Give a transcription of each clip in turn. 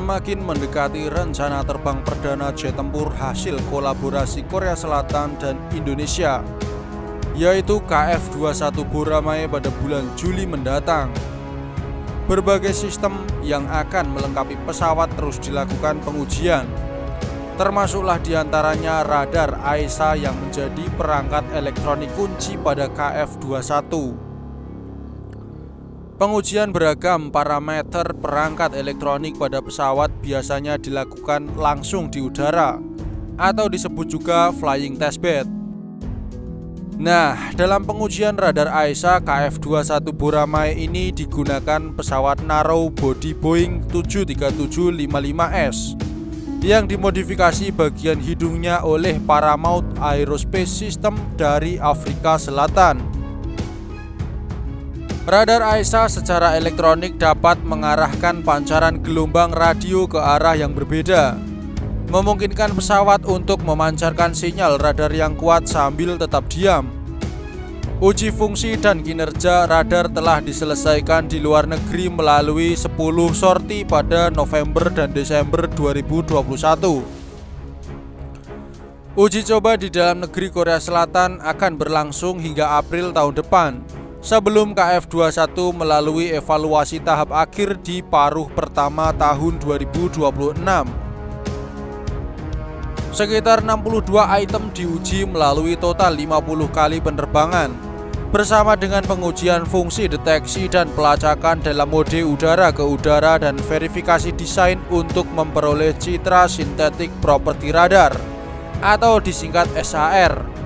semakin mendekati rencana terbang perdana jet tempur hasil kolaborasi Korea Selatan dan Indonesia, yaitu KF-21 Boramae pada bulan Juli mendatang. Berbagai sistem yang akan melengkapi pesawat terus dilakukan pengujian, termasuklah diantaranya radar AESA yang menjadi perangkat elektronik kunci pada KF-21. Pengujian beragam parameter perangkat elektronik pada pesawat biasanya dilakukan langsung di udara atau disebut juga flying testbed. Nah, dalam pengujian radar AESA KF-21 Boramae ini digunakan pesawat narrow body Boeing 737-55S yang dimodifikasi bagian hidungnya oleh Paramount Aerospace System dari Afrika Selatan. Radar AESA secara elektronik dapat mengarahkan pancaran gelombang radio ke arah yang berbeda, memungkinkan pesawat untuk memancarkan sinyal radar yang kuat sambil tetap diam. Uji fungsi dan kinerja radar telah diselesaikan di luar negeri melalui 10 sorti pada November dan Desember 2021. Uji coba di dalam negeri Korea Selatan akan berlangsung hingga April tahun depan, sebelum KF-21 melalui evaluasi tahap akhir di paruh pertama tahun 2026. Sekitar 62 item diuji melalui total 50 kali penerbangan, bersama dengan pengujian fungsi deteksi dan pelacakan dalam mode udara ke udara dan verifikasi desain untuk memperoleh citra sintetik property radar atau disingkat SAR.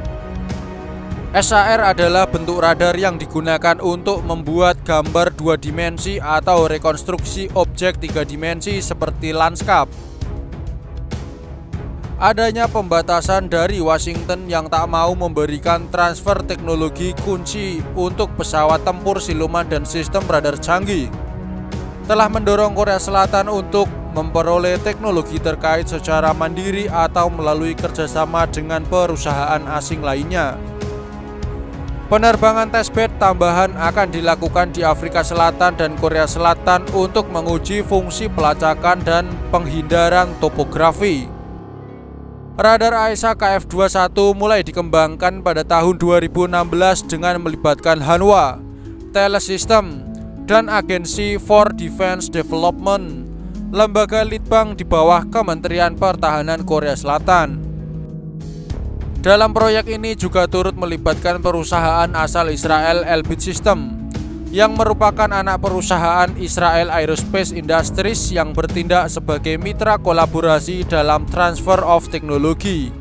SAR adalah bentuk radar yang digunakan untuk membuat gambar 2 dimensi atau rekonstruksi objek 3 dimensi seperti lanskap. Adanya pembatasan dari Washington yang tak mau memberikan transfer teknologi kunci untuk pesawat tempur siluman dan sistem radar canggih telah mendorong Korea Selatan untuk memperoleh teknologi terkait secara mandiri atau melalui kerjasama dengan perusahaan asing lainnya. Penerbangan testbed tambahan akan dilakukan di Afrika Selatan dan Korea Selatan untuk menguji fungsi pelacakan dan penghindaran topografi. Radar AESA KF-21 mulai dikembangkan pada tahun 2016 dengan melibatkan Hanwha, Telesystem, dan Agency for Defense Development, lembaga litbang di bawah Kementerian Pertahanan Korea Selatan. Dalam proyek ini juga turut melibatkan perusahaan asal Israel Elbit System, yang merupakan anak perusahaan Israel Aerospace Industries yang bertindak sebagai mitra kolaborasi dalam transfer of teknologi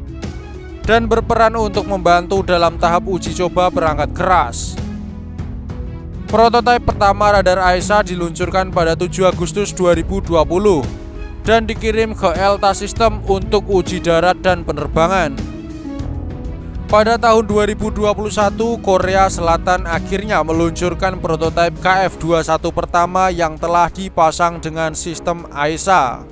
dan berperan untuk membantu dalam tahap uji coba perangkat keras. Prototipe pertama radar AESA diluncurkan pada 7 Agustus 2020 dan dikirim ke ELTA System untuk uji darat dan penerbangan. Pada tahun 2021, Korea Selatan akhirnya meluncurkan prototipe KF-21 pertama yang telah dipasang dengan sistem AESA.